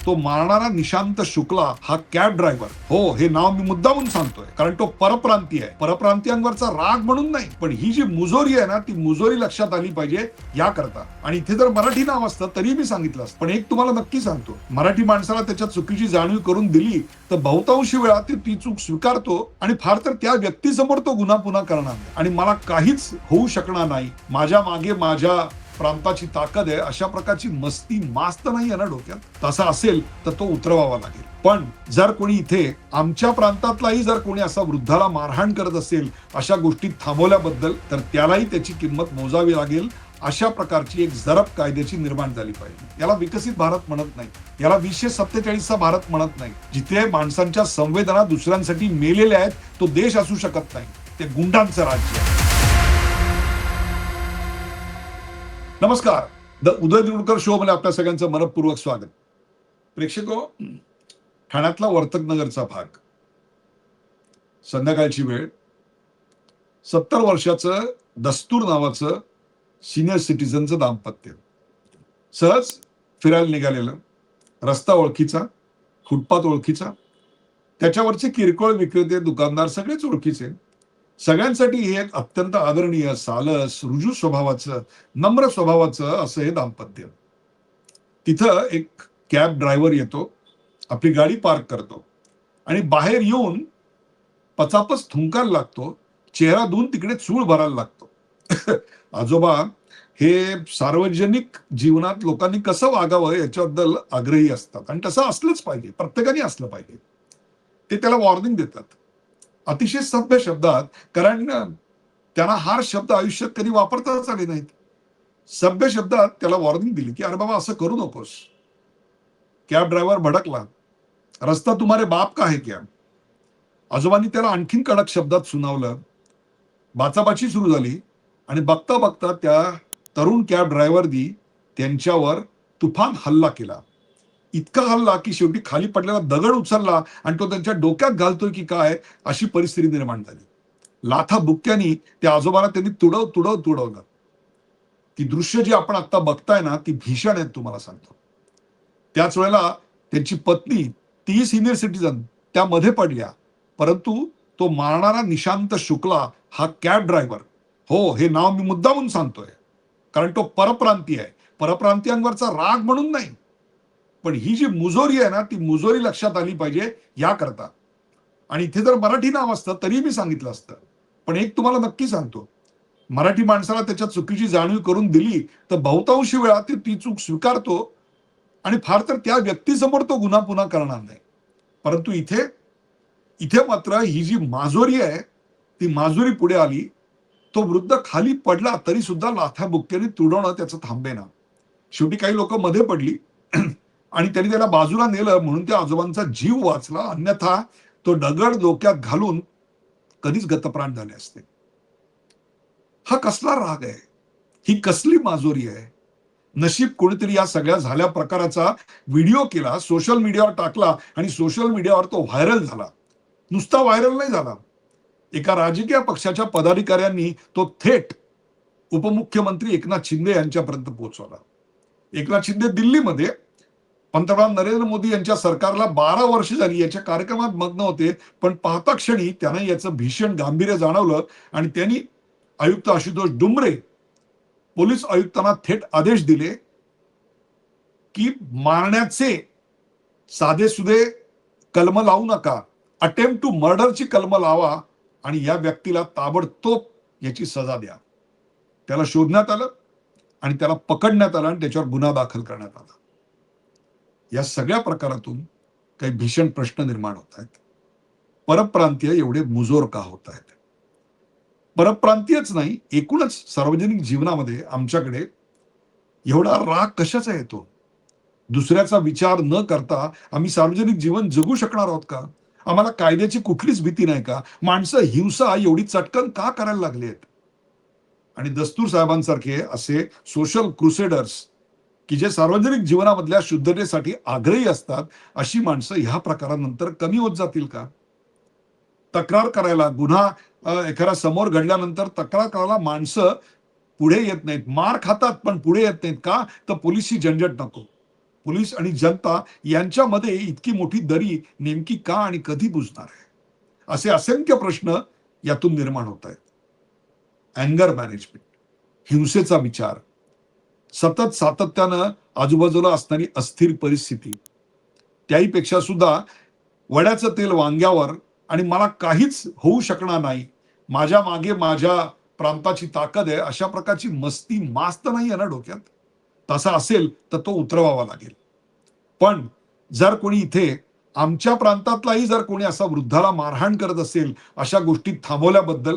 तो मारणारा निशांत शुक्ला हा कॅब ड्रायव्हर, हो हे नाव मी मुद्दामून सांगतोय कारण तो परप्रांतीय आहे. परप्रांतीयांवरचा राग म्हणून नाही, पण ही जी मुजोरी आहे ना, ती मुजोरी लक्षात आली पाहिजे याकरता. आणि इथे जर मराठी नाव असतं तरी मी सांगितलं असतं, पण एक तुम्हाला नक्की सांगतो, मराठी माणसाला त्याच्या चुकीची जाणीव करून दिली तर बहुतांशी वेळा ती चूक स्वीकारतो आणि फार तर त्या व्यक्तीसमोर तो गुन्हा पुन्हा करणार नाही आणि मला काहीच होऊ शकणार नाही, माझ्या मागे माझ्या प्रांताची ताकद आहे, अशा प्रकारची मस्ती मास्त नाही आहे ना डोक्यात. तसा असेल तर तो उतरवावा लागेल. पण जर कोणी इथे आमच्या प्रांतातलाही जर कोणी असा वृद्धाला मारहाण करत असेल अशा गोष्टी थांबवल्याबद्दल, तर त्यालाही त्याची किंमत मोजावी लागेल. अशा प्रकारची एक जरब कायद्याची निर्माण झाली पाहिजे. याला विकसित भारत म्हणत नाही, याला 2047चा भारत म्हणत नाही. जिथे माणसांच्या संवेदना दुसऱ्यांसाठी मेलेल्या आहेत, तो देश असू शकत नाही, ते गुंडांचं राज्य आहे. नमस्कार, द उदय निवडकर शो मध्ये आपल्या सगळ्यांचं मनपूर्वक स्वागत. प्रेक्षको, ठाण्यातला वर्तकनगरचा भाग, संध्याकाळची वेळ, 70 वर्षाचं दस्तूर नावाचं सिनियर सिटीजनचं दाम्पत्य सहज फिरायला निघालेलं. रस्ता ओळखीचा, फुटपाथ ओळखीचा, त्याच्यावरचे किरकोळ विक्रेते, दुकानदार सगळेच ओळखीचे. सगळ्यांसाठी हे एक अत्यंत आदरणीय, सालस, रुजू स्वभावाचं, नम्र स्वभावाचं असं हे दाम्पत्य. तिथं एक कॅब ड्रायव्हर येतो, आपली गाडी पार्क करतो आणि बाहेर येऊन पचापच थुंकायला लागतो, चेहरा धुवून तिकडे चूळ भरायला लागतो. आजोबा हे सार्वजनिक जीवनात लोकांनी कसं वागावं याच्याबद्दल आग्रही असतात आणि तसं असलंच पाहिजे, प्रत्येकाने असलं पाहिजे. ते त्याला वॉर्निंग देतात अतिशय सभ्य शब्दात, कारण त्यांना हार शब्द आयुष्यात कधी वापरताच आले नाहीत. सभ्य शब्दात त्याला वॉर्निंग दिली की अरे बाबा असं करू नकोस. कॅब ड्रायव्हर भडकला, रस्ता तुम्हारे बाप का है क्या. आजोबांनी त्याला आणखीन कडक शब्दात सुनावलं. बाचाबाची सुरू झाली आणि बघता बघता त्या तरुण कॅब ड्रायव्हरनी त्यांच्यावर तुफान हल्ला केला. इतका हल्ला की शेवटी खाली पडलेला दगड उचलला आणि तो त्यांच्या डोक्यात घालतोय की काय अशी परिस्थिती निर्माण झाली. लाथा बुक्क्यांनी त्या आजोबाला त्यांनी तुडवलं. ती दृश्य जी आपण आता बघताय ना, ती भीषण आहेत, तुम्हाला सांगतो. त्याच वेळेला त्यांची पत्नी, ती सिनियर सिटीजन, त्यामध्ये पडल्या. परंतु तो मारणारा निशांत शुक्ला हा कॅब ड्रायव्हर, हो हे नाव मी मुद्दामून सांगतोय कारण तो परप्रांतीय आहे. परप्रांतीयांवरचा राग म्हणून नाही, पण ही जी मुजोरी आहे ना, ती मुजोरी लक्षात आली पाहिजे याकरता. आणि इथे जर मराठी नाव असतं तरी मी सांगितलं असतं, पण एक तुम्हाला नक्की सांगतो, मराठी माणसाला त्याच्या चुकीची जाणीव करून दिली तर बहुतांशी वेळा ती चूक स्वीकारतो आणि फार तर त्या व्यक्तीसमोर तो गुन्हा पुन्हा करणार नाही. परंतु इथे इथे मात्र ही जी माजोरी आहे, ती माजोरी पुढे आली. तो वृद्ध खाली पडला तरी सुद्धा लाथा बुक्क्याने तुडवणं त्याचं थांबेना. शेवटी काही लोक मध्ये पडली आणि त्यांनी त्याला बाजूला नेलं म्हणून त्या आजोबांचा जीव वाचला, अन्यथा तो दगड डोक्यात घालून कधीच गतप्राण झाले असते. हा कसला राग आहे, ही कसली माजोरी आहे. नशीब कोणीतरी या सगळ्या झाल्या प्रकाराचा व्हिडिओ केला, सोशल मीडियावर टाकला आणि सोशल मीडियावर तो व्हायरल झाला. नुसता व्हायरल नाही झाला, एका राजकीय पक्षाच्या पदाधिकाऱ्यांनी तो थेट उपमुख्यमंत्री एकनाथ शिंदे यांच्यापर्यंत पोहोचवला. एकनाथ शिंदे दिल्लीमध्ये पंतप्रधान नरेंद्र मोदी यांच्या सरकारला 12 वर्ष झाली याच्या कार्यक्रमात मग्न होते, पण पाहता क्षणी त्यांना याचं भीषण गांभीर्य जाणवलं आणि त्यांनी आयुक्त आशुतोष डुमरे, पोलीस आयुक्तांना थेट आदेश दिले की मारण्याचे साधेसुधे कलम लावू नका, अटेम्प्ट टू मर्डरची कलम लावा आणि या व्यक्तीला ताबडतोब याची सजा द्या. त्याला शोधण्यात आलं आणि त्याला पकडण्यात आलं आणि त्याच्यावर गुन्हा दाखल करण्यात आला. या सगळ्या प्रकारातून काही भीषण प्रश्न निर्माण होत आहेत. परप्रांतीय एवढे मुजोर का होत आहेत? परप्रांतीयच नाही, एकूणच सार्वजनिक जीवनामध्ये आमच्याकडे एवढा राग कशाचा येतो? दुसऱ्याचा विचार न करता आम्ही सार्वजनिक जीवन जगू शकणार आहोत का? आम्हाला कायद्याची कुठलीच भीती नाही का? माणसं हिंसा एवढी चटकन का करायला लागली आहेत? आणि दस्तूर साहेबांसारखे असे सोशल क्रुसेडर्स की जे सार्वजनिक जीवनामधल्या शुद्धतेसाठी आग्रही असतात, अशी माणसं ह्या प्रकारानंतर कमी होत जातील का? तक्रार करायला, गुन्हा एखाद्या समोर घडल्यानंतर तक्रार करायला माणसं पुढे येत नाहीत. मार खातात पण पुढे येत नाहीत. का? तर पोलिसची झंझट नको. पोलीस आणि जनता यांच्यामध्ये इतकी मोठी दरी नेमकी का आणि कधी बुजणार आहे? असे असंख्य प्रश्न यातून निर्माण होत आहेत. अँगर मॅनेजमेंट, हिंसेचा विचार, सतत सातत्यानं आजूबाजूला असणारी अस्थिर परिस्थिती, त्याहीपेक्षा सुद्धा वड्याचं तेल वांग्यावर आणि मला काहीच होऊ शकणार नाही, माझ्या मागे माझ्या प्रांताची ताकद आहे, अशा प्रकारची मस्ती मास्त नाही आहे ना डोक्यात. तसा असेल तर तो उतरवावा लागेल. पण जर कोणी इथे आमच्या प्रांतातलाही जर कोणी असा वृद्धाला मारहाण करत असेल, अशा गोष्टी थांबवल्याबद्दल,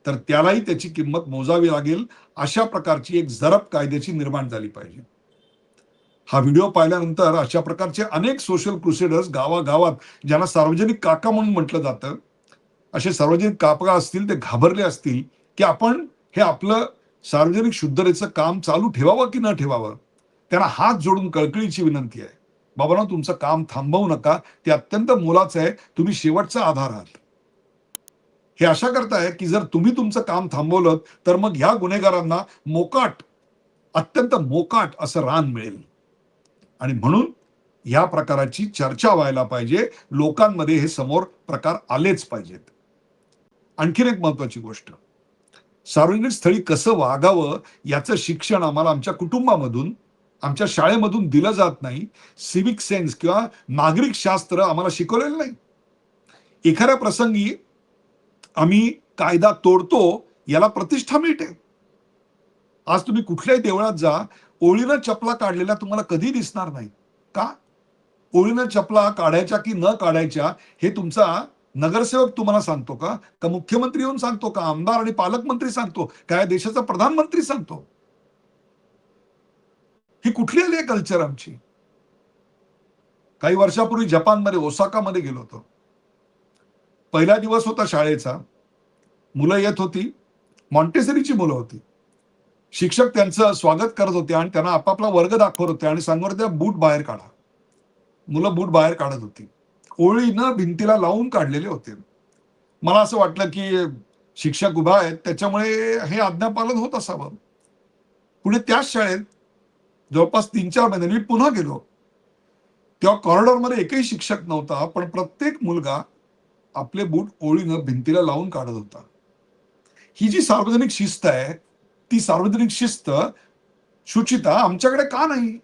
तर त्यालाही त्याची किंमत मोजावी लागेल. अशा प्रकारची एक जरब कायद्याची निर्माण झाली पाहिजे. हा व्हिडिओ पाहिल्यानंतर अशा प्रकारचे अनेक सोशल क्रुसेडर्स गावागावात, ज्यांना सार्वजनिक काका म्हणून म्हटलं जातं, असे सार्वजनिक काका असतील, ते घाबरले असतील की आपण हे आपलं सार्वजनिक शुद्धतेचं काम चालू ठेवावं की न ठेवावं. त्यांना हात जोडून कळकळीची विनंती आहे, बाबांनो, तुमचं काम थांबवू नका. ते अत्यंत मोलाचं आहे. तुम्ही शेवटचा आधार आहात. हे अशा करताय की जर तुम्ही तुमचं काम थांबवलं तर मग ह्या गुन्हेगारांना मोकाट, अत्यंत मोकाट असं रान मिळेल. आणि म्हणून या प्रकाराची चर्चा व्हायला पाहिजे. लोकांमध्ये हे समोर प्रकार आलेच पाहिजेत. आणखीन एक महत्वाची गोष्ट, सार्वजनिक स्थळी कसं वागावं याचं शिक्षण आम्हाला आमच्या कुटुंबामधून, आमच्या शाळेमधून दिलं जात नाही. सिव्हिक सेन्स किंवा नागरिक शास्त्र आम्हाला शिकवलेलं नाही. एखाद्या प्रसंगी आम्ही कायदा तोडतो, याला प्रतिष्ठा मिळते. आज तुम्ही कुठल्याही देवळात जा, ओळीनं चपला काढलेल्या तुम्हाला कधी दिसणार नाही. का? ओळीनं चपला काढायच्या की न काढायच्या हे तुमचा नगरसेवक तुम्हाला सांगतो का? का मुख्यमंत्री येऊन सांगतो का? आमदार आणि पालकमंत्री सांगतो? काय देशाचा प्रधानमंत्री सांगतो? ही कुठली आली आहे कल्चर आमची? काही वर्षापूर्वी जपानमध्ये ओसाकामध्ये गेलो होतो. पहिला दिवस होता शाळेचा. मुलं येत होती. मॉन्टेसरीची मुलं होती. शिक्षक त्यांचं स्वागत करत होते आणि त्यांना आपापला वर्ग दाखवत होते आणि सांगत होते, बूट बाहेर काढा. मुलं बूट बाहेर काढत होती. ओळीनं भिंतीला लावून काढलेले होते. मला असं वाटलं की शिक्षक उभा आहेत, त्याच्यामुळे हे आज्ञापालन होत असावं. पुढे त्याच शाळेत जवळपास 3-4 महिन्यांनी पुन्हा गेलो. तेव्हा कॉरिडॉरमध्ये एकही शिक्षक नव्हता, पण प्रत्येक मुलगा आपले बूट ओळीनं भिंतीला लावून काढत होता. ही जी सार्वजनिक शिस्त आहे, ती सार्वजनिक शिस्त, शुचिता आमच्याकडे का नाही?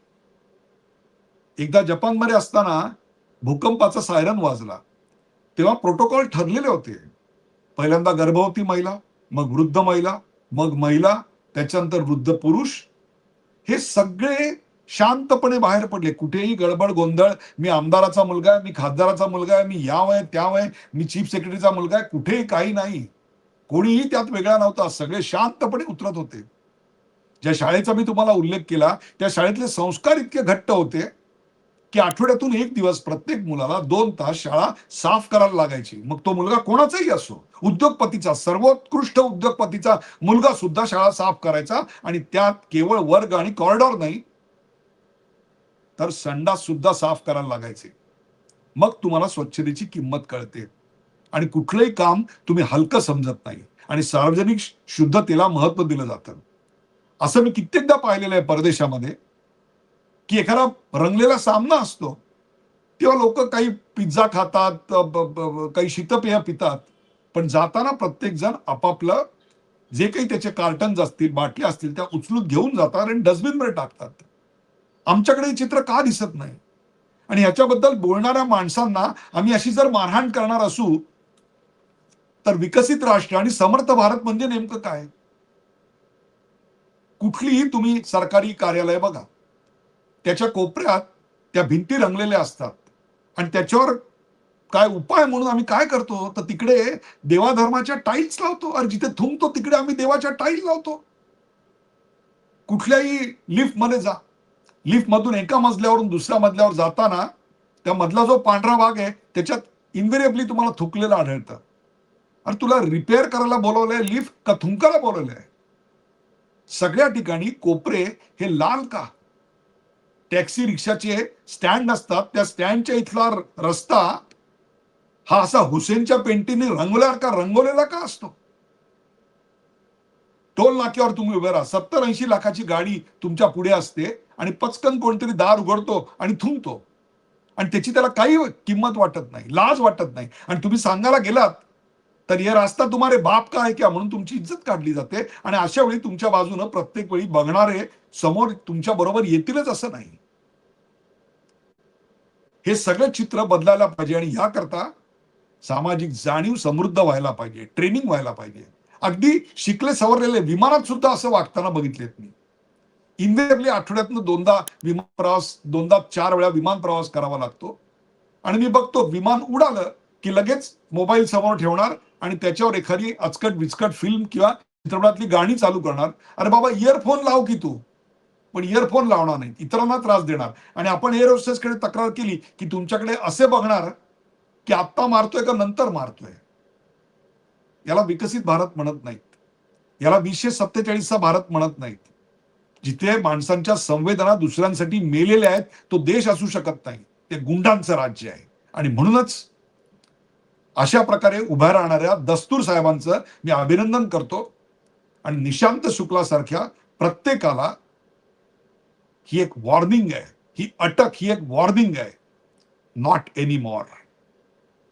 एकदा जपानमध्ये असताना भूकंपाचा सायरन वाजला. तेव्हा प्रोटोकॉल ठरलेले होते. पहिल्यांदा गर्भवती महिला, मग वृद्ध महिला, मग महिला, त्याच्यानंतर वृद्ध पुरुष. हे सगळे शांतपणे बाहेर पडले. कुठेही गडबड गोंधळ, मी आमदाराचा मुलगा आहे, मी खासदाराचा मुलगा आहे, मी याव आहे, त्याव आहे, मी चीफ सेक्रेटरीचा मुलगा आहे, कुठेही काही नाही. कोणीही त्यात वेगळा नव्हता. सगळे शांतपणे उतरत होते. ज्या शाळेचा मी तुम्हाला उल्लेख केला, त्या शाळेतले संस्कार इतके घट्ट होते की आठवड्यातून एक दिवस प्रत्येक मुलाला 2 तास शाळा साफ करायला लागायची. मग तो मुलगा कोणाचाही असो, उद्योगपतीचा, सर्वोत्कृष्ट उद्योगपतीचा मुलगा सुद्धा शाळा साफ करायचा. आणि त्यात केवळ वर्ग आणि कॉरिडॉर नाही, तर संडास सुद्धा साफ करायला लागायचे. मग तुम्हाला स्वच्छतेची किंमत कळते आणि कुठलंही काम तुम्ही हलकं समजत नाही आणि सार्वजनिक शुद्धतेला महत्व दिलं जातं. असं मी कित्येकदा पाहिलेलं आहे परदेशामध्ये, की एखादा रंगलेला सामना असतो, तेव्हा लोक काही पिझ्झा खातात, काही शीतपेय पितात, पण जाताना प्रत्येक जण आपापलं जे काही त्याचे कार्टन्स असतील, बाटल्या असतील, त्या उचलून घेऊन जातात आणि डस्टबिनमध्ये टाकतात. आमच्याकडे हे चित्र का दिसत नाही? आणि ह्याच्याबद्दल बोलणाऱ्या माणसांना आम्ही अशी जर मारहाण करणार असू, तर विकसित राष्ट्र आणि समर्थ भारत म्हणजे नेमकं काय? कुठलीही तुम्ही सरकारी कार्यालय बघा, त्याच्या कोपऱ्यात त्या भिंती रंगलेल्या असतात आणि त्याच्यावर काय उपाय म्हणून आम्ही काय करतो, तर तिकडे देवाधर्माच्या टाईल्स लावतो. अरे जिथे थुंकतो तिकडे आम्ही देवाच्या टाईल्स लावतो. कुठल्याही लिफ्टमध्ये जा, लिफ्टमधून एका मजल्यावरून दुसऱ्या मजल्यावर जाताना त्या मधला जो पांढरा भाग आहे त्याच्यात इन्व्हेरिएबली तुम्हाला थुंकलेलं आढळतं. अरे तुला रिपेअर करायला बोलवलंय लिफ्ट का थुंकायला बोलवलंय? सगळ्या ठिकाणी कोपरे हे लाल का? टॅक्सी रिक्षाचे स्टँड असतात, त्या स्टँडच्या इथला रस्ता हा असा हुसेनच्या पेंटीने रंगवलेला का असतो? टोल नाक्यावर तुम्ही उभे राहा, 70-80 लाखाची गाडी तुमच्या पुढे असते आणि पचकन कोणतरी दार उघडतो आणि थुंकतो आणि त्याची त्याला काही किंमत वाटत नाही, लाज वाटत नाही. आणि तुम्ही सांगायला गेलात तर हे रास्ता तुम्हारे बाप का आहे क्या म्हणून तुमची इज्जत काढली जाते. आणि अशा वेळी तुमच्या बाजूनं प्रत्येक वेळी बघणारे समोर तुमच्या बरोबर येतीलच असं नाही. हे सगळं चित्र बदलायला पाहिजे आणि याकरता सामाजिक जाणीव समृद्ध व्हायला पाहिजे, ट्रेनिंग व्हायला पाहिजे. अगदी शिकले सवरलेले विमानात सुद्धा असं वागताना बघितलेत मी. इनवेरिएबली आठवड्यातनं दोनदा विमान प्रवास, दोनदा 4 वेळा विमान प्रवास करावा लागतो. आणि मी बघतो विमान उडालं की लगेच मोबाईल समोर ठेवणार आणि त्याच्यावर एखादी अचकट विचकट फिल्म किंवा चित्रपटातली गाणी चालू करणार. अरे बाबा इयरफोन लाव की तू. पण इयरफोन लावणार नाही, इतरांना त्रास देणार. आणि आपण एअर होस्टेसकडे तक्रार केली की तुमच्याकडे असे बघणार की आत्ता मारतोय का नंतर मारतोय. याला विकसित भारत म्हणत नाहीत, याला 2047चा भारत म्हणत नाहीत. जिथे माणसांच्या संवेदना दुसऱ्यांसाठी मेलेल्या आहेत तो देश असू शकत नाही, ते गुंडांचं राज्य आहे. आणि म्हणूनच अशा प्रकारे उभ्या राहणाऱ्या दस्तूर साहेबांचं मी अभिनंदन करतो. आणि निशांत शुक्ला सारख्या प्रत्येकाला ही एक वॉर्निंग आहे, ही अटक ही एक वॉर्निंग आहे. Not any more,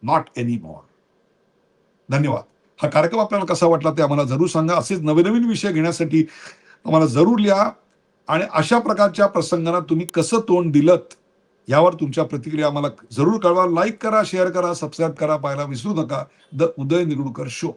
not any more. धन्यवाद. हा कार्यक्रम आपल्याला कसा वाटला ते आम्हाला जरूर सांगा. असेच नवे नवीन विषय घेण्यासाठी आम्हाला जरूर लिहा. आणि अशा प्रकारच्या प्रसंगांना तुम्ही कसं तोंड दिलत यावर तुमच्या प्रतिक्रिया आम्हाला जरूर कळवा. लाईक करा, शेअर करा, सबस्क्राईब करा, पाहायला विसरू नका द उदय निरुडकर शो.